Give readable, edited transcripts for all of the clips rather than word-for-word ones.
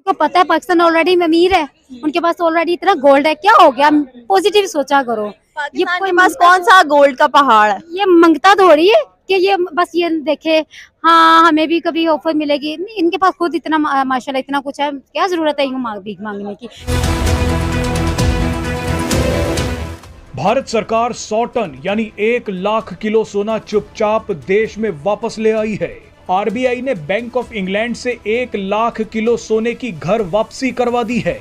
को पता है पाकिस्तान ऑलरेडी अमीर है, उनके पास ऑलरेडी इतना गोल्ड है, क्या हो गया? पॉजिटिव सोचा करो। पाकिस्तान के पास कौन सा गोल्ड का पहाड़ है? ये मंगता थोड़ी है कि ये बस ये देखे हाँ हमें भी कभी ऑफर मिलेगी। नहीं, इनके पास खुद इतना माशाल्लाह इतना कुछ है, क्या जरूरत है यूं भीख मांगने की। भारत सरकार 100 टन यानी 1 लाख किलो सोना चुपचाप देश में वापस ले आई है। आरबीआई ने बैंक ऑफ इंग्लैंड से 1 लाख किलो सोने की घर वापसी करवा दी है।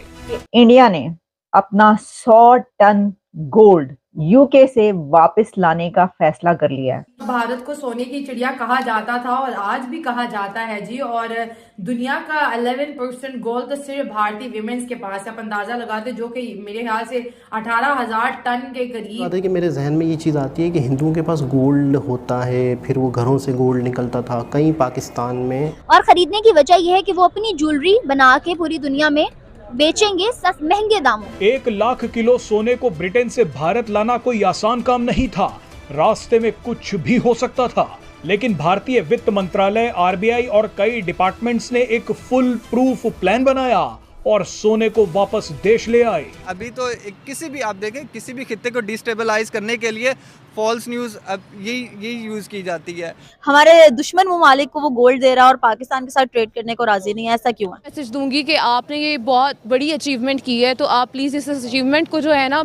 इंडिया ने अपना 100 टन गोल्ड यूके से वापस लाने का फैसला कर लिया है। भारत को सोने की चिड़िया कहा जाता था और आज भी कहा जाता है जी। और दुनिया का 11% गोल्ड तो सिर्फ भारतीय विमेंस के पास है। आप अंदाजा लगाते जो कि मेरे ख्याल से 18,000 टन के करीब। बात है कि मेरे जहन में ये चीज़ आती है कि हिंदुओं के पास गोल्ड होता है, फिर वो घरों से गोल्ड निकलता था कहीं पाकिस्तान में, और खरीदने की वजह यह है कि वो अपनी ज्वेलरी बना के पूरी दुनिया में बेचेंगे महंगे दामों। 1 लाख किलो सोने को ब्रिटेन से भारत लाना कोई आसान काम नहीं था। रास्ते में कुछ भी हो सकता था, लेकिन भारतीय वित्त मंत्रालय, आरबीआई और कई डिपार्टमेंट्स ने एक फुल प्रूफ प्लान बनाया और सोने को वापस देश ले आए। अभी तो किसी भी आप देखें किसी भी खित्ते को डिस्टेबलाइज करने के लिए फॉल्स न्यूज अब यही यूज की जाती है। हमारे दुश्मन ममालिक को वो गोल्ड दे रहा है और पाकिस्तान के साथ ट्रेड करने को राजी नहीं है, ऐसा क्यों है? मैसेज दूंगी कि आपने ये बहुत बड़ी अचीवमेंट की है, तो आप प्लीज इस अचीवमेंट को जो है ना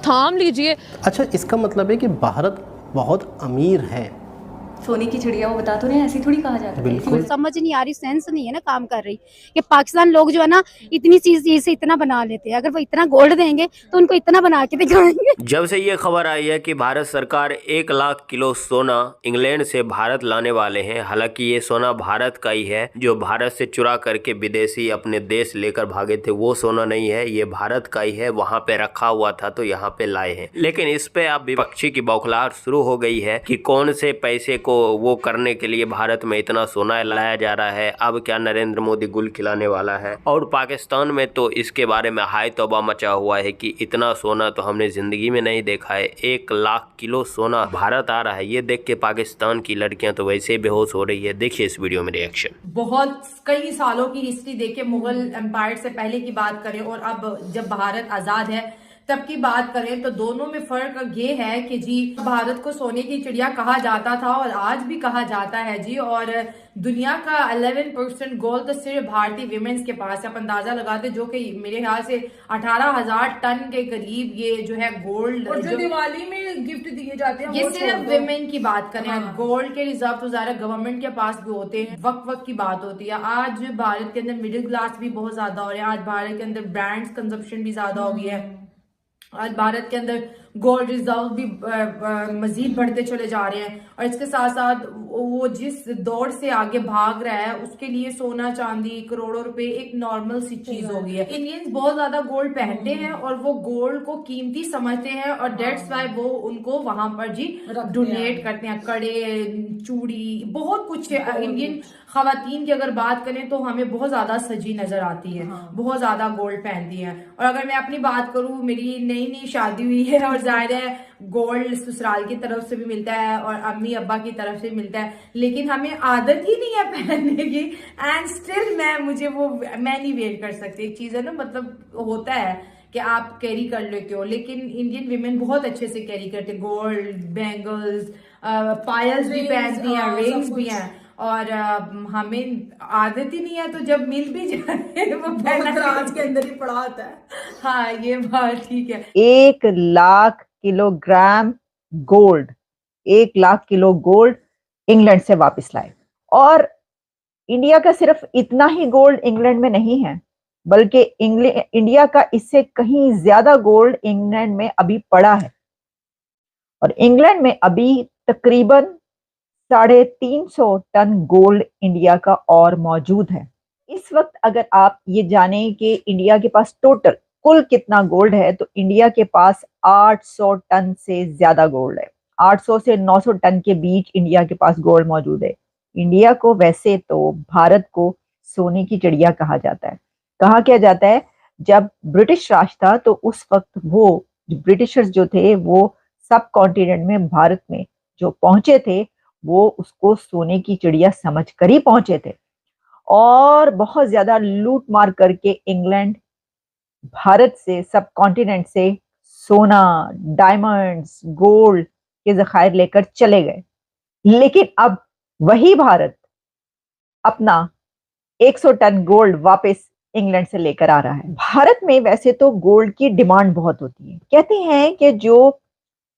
थाम लीजिए। अच्छा, इसका मतलब है कि भारत बहुत अमीर है। सोने की चिड़िया वो बता तो नहीं, ऐसी थोड़ी कहा जाता है। बिल्कुल समझ नहीं आ रही, सेंस नहीं है ना काम कर रही कि पाकिस्तान लोग जो है ना इतनी चीज से इतना बना लेते हैं। अगर वो इतना गोल्ड देंगे तो उनको इतना बना के दिखाएंगे। जब से ये खबर आई है कि भारत सरकार 1 लाख किलो सोना इंग्लैंड से भारत लाने वाले हैं, हालांकि ये सोना भारत का ही है, जो भारत से चुरा करके विदेशी अपने देश लेकर भागे थे वो सोना नहीं है, ये भारत का ही है, वहाँ पे रखा हुआ था तो यहाँ पे लाए हैं। लेकिन इस पे अब विपक्षी की बौखलाहट शुरू हो गई है कि कौन से पैसे को वो करने के लिए भारत में इतना सोना लाया जा रहा है। अब क्या नरेंद्र मोदी गुल खिलाने वाला है? और पाकिस्तान में तो इसके बारे में हाय तौबा मचा हुआ है कि इतना सोना तो हमने जिंदगी में नहीं देखा है। 1 लाख किलो सोना भारत आ रहा है, ये देख के पाकिस्तान की लड़कियां तो वैसे ही बेहोश हो रही है। देखिए इस वीडियो में रिएक्शन। बहुत कई सालों की हिस्ट्री देखे, मुगल एम्पायर से पहले की बात करें और अब जब भारत आजाद है तब की बात करें, तो दोनों में फर्क ये है कि जी भारत को सोने की चिड़िया कहा जाता था और आज भी कहा जाता है जी। और दुनिया का 11% गोल्ड तो सिर्फ भारतीय विमेंस के पास है। आप अंदाजा लगाते जो कि मेरे ख्याल से 18,000 टन के करीब ये जो है गोल्ड जो दिवाली में गिफ्ट दिए जाते हैं, ये सिर्फ विमेन की बात करें। गोल्ड के रिजर्व तो ज़्यादा गवर्नमेंट के पास भी होते हैं, वक्त की बात होती है। आज भारत के अंदर मिडिल क्लास भी बहुत ज्यादा हो रहे हैं, आज भारत के अंदर ब्रांड्स कंजप्शन भी ज्यादा हो गई है, आज भारत के अंदर गोल्ड रिजर्व भी मजीद बढ़ते चले जा रहे हैं। और इसके साथ साथ वो जिस दौड़ से आगे भाग रहा है उसके लिए सोना चांदी करोड़ों रुपए एक नॉर्मल सी चीज हो गई है। इंडियंस बहुत ज्यादा गोल्ड पहनते हैं और वो गोल्ड को कीमती समझते हैं और डेट्स वाई वो उनको वहां पर जी डोनेट करते हैं। कड़े, चूड़ी, बहुत कुछ है। इंडियन खवातीन की अगर बात करें तो हमें बहुत ज्यादा सजी नजर आती है, बहुत ज्यादा गोल्ड पहनती हैं। और अगर मैं अपनी बात करूं, मेरी नई शादी हुई है और जाहिर है गोल्ड ससुराल की तरफ से भी मिलता है और अम्मी अब्बा की तरफ से मिलता है, लेकिन हमें आदत ही नहीं है पहनने की। एंड स्टिल मैं नहीं वेयर कर सकती। एक चीज है ना, मतलब होता है कि आप कैरी कर लेते हो, लेकिन इंडियन विमेन बहुत अच्छे से कैरी करते हैं। गोल्ड, बैंगल्स, पायल्स भी पहनती हैं, रिंग्स भी हैं और हमें आदत ही नहीं है। तो जब मिल भी जाए वो आज के अंदर ही पड़ा होता है। हाँ, ये बात ठीक है। 1 lakh kilogram gold, 1 lakh kilo gold England से वापस लाए। और इंडिया का सिर्फ इतना ही गोल्ड इंग्लैंड में नहीं है, बल्कि इंडिया का इससे कहीं ज्यादा गोल्ड इंग्लैंड में अभी पड़ा है। और इंग्लैंड में अभी तकरीबन 350 टन गोल्ड इंडिया का और मौजूद है। इस वक्त अगर आप ये जानें कि इंडिया के पास टोटल कुल कितना गोल्ड है, तो इंडिया के पास 800 टन से ज्यादा गोल्ड है। 800 से 900 टन के बीच इंडिया के पास गोल्ड मौजूद है। इंडिया को वैसे तो भारत को सोने की चिड़िया कहा जाता है। कहा क्या जाता है, जब ब्रिटिश राज था तो उस वक्त वो ब्रिटिशर्स जो थे वो सब कॉन्टिनेंट में भारत में जो पहुंचे थे वो उसको सोने की चिड़िया समझ कर ही पहुंचे थे। और बहुत ज्यादा लूट मार करके इंग्लैंड भारत से, सब कॉन्टिनेंट से सोना, डायमंड्स, गोल्ड के जखायर लेकर चले गए। लेकिन अब वही भारत अपना 100 टन गोल्ड वापस इंग्लैंड से लेकर आ रहा है। भारत में वैसे तो गोल्ड की डिमांड बहुत होती है। कहते हैं कि जो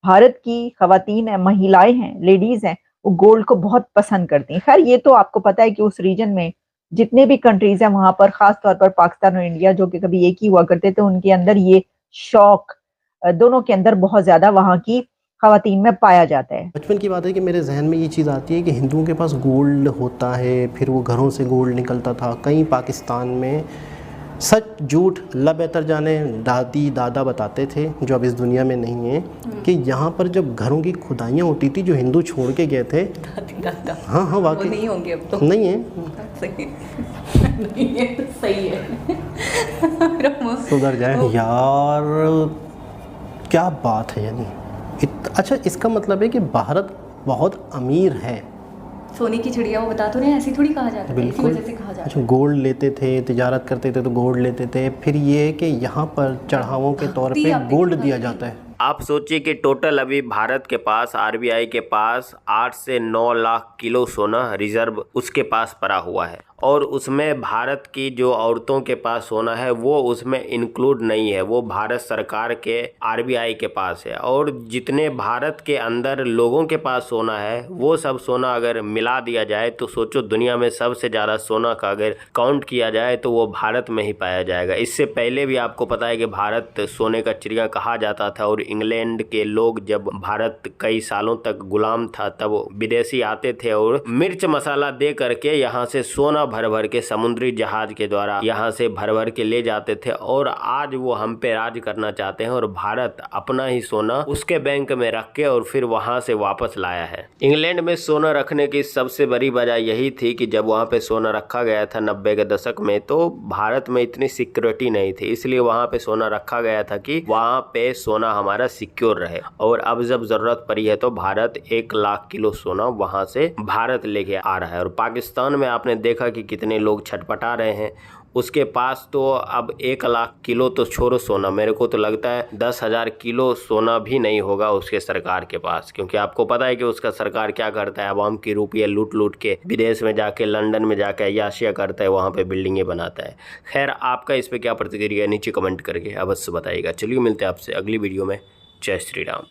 भारत की खवातीन है, महिलाएं हैं, लेडीज हैं, वो गोल्ड को बहुत पसंद करती हैं। खैर ये तो आपको पता है कि उस रीजन में जितने भी कंट्रीज हैं वहां पर, खास तौर पर पाकिस्तान और इंडिया जो कि कभी एक ही हुआ करते थे, उनके अंदर ये शौक दोनों के अंदर बहुत ज्यादा वहां की खवातीन में पाया जाता है। बचपन की बात है कि मेरे जहन में ये चीज़ आती है कि हिंदुओं के पास गोल्ड होता है, फिर वो घरों से गोल्ड निकलता था। कहीं पाकिस्तान में सच झूठ लबेतर जाने दादी दादा बताते थे, जो अब इस दुनिया में नहीं है, कि यहाँ पर जब घरों की खुदाइयाँ होती थी जो हिंदू छोड़ के गए थे, दादा हाँ हाँ वाकई नहीं होंगे अब तो, नहीं है, सही नहीं है तो सही है। सुधर जाए यार, क्या बात है। यानी अच्छा, इसका मतलब है कि भारत बहुत अमीर है। सोने की चिड़िया वो बता तो नहीं, ऐसी थोड़ी कहा जाता है, इसी वजह से कहा जाता है। अच्छा, गोल्ड लेते थे, तिजारत करते थे तो गोल्ड लेते थे, फिर ये कि यहाँ पर चढ़ावों के तौर पे गोल्ड दिया जाता है। आप सोचिए कि टोटल अभी भारत के पास, आरबीआई के पास 8 से 9 लाख किलो सोना रिजर्व उसके पास पड़ा हुआ है, और उसमें भारत की जो औरतों के पास सोना है वो उसमें इंक्लूड नहीं है, वो भारत सरकार के आरबीआई के पास है। और जितने भारत के अंदर लोगों के पास सोना है वो सब सोना अगर मिला दिया जाए तो सोचो दुनिया में सबसे ज़्यादा सोना का अगर काउंट किया जाए तो वो भारत में ही पाया जाएगा। इससे पहले भी आपको पता है कि भारत सोने का चिड़िया कहा जाता था, और इंग्लैंड के लोग जब भारत कई सालों तक गुलाम था तब विदेशी आते थे और मिर्च मसाला दे करके यहाँ से सोना भर भर के समुद्री जहाज के द्वारा यहाँ से भर भर के ले जाते थे। और आज वो हम पे राज करना चाहते हैं और भारत अपना ही सोना उसके बैंक में रख के और फिर वहाँ से वापस लाया है। इंग्लैंड में सोना रखने की सबसे बड़ी वजह यही थी कि जब वहाँ पे सोना रखा गया था 90 के दशक में, तो भारत में इतनी सिक्योरिटी नहीं थी, इसलिए वहाँ पे सोना रखा गया था कि वहाँ पे सोना हमारा सिक्योर रहे। और अब जब जरूरत पड़ी है तो भारत 1 लाख किलो सोना वहाँ से भारत लेके आ रहा है। और पाकिस्तान में आपने देखा कि कितने लोग छटपटा रहे हैं, उसके पास तो अब 1 लाख किलो तो छोड़ो सोना, मेरे को तो लगता है 10,000 किलो सोना भी नहीं होगा उसके सरकार के पास, क्योंकि आपको पता है कि उसका सरकार क्या करता है, आवाम की रुपये लूट लूट के विदेश में जाके, लंदन में जाके अय्याशियाँ करता है, वहाँ पे बिल्डिंगें बनाता है। खैर, आपका इस पर क्या प्रतिक्रिया है नीचे कमेंट करके अवश्य बताइएगा। चलिए मिलते हैं आपसे अगली वीडियो में। जय श्री राम।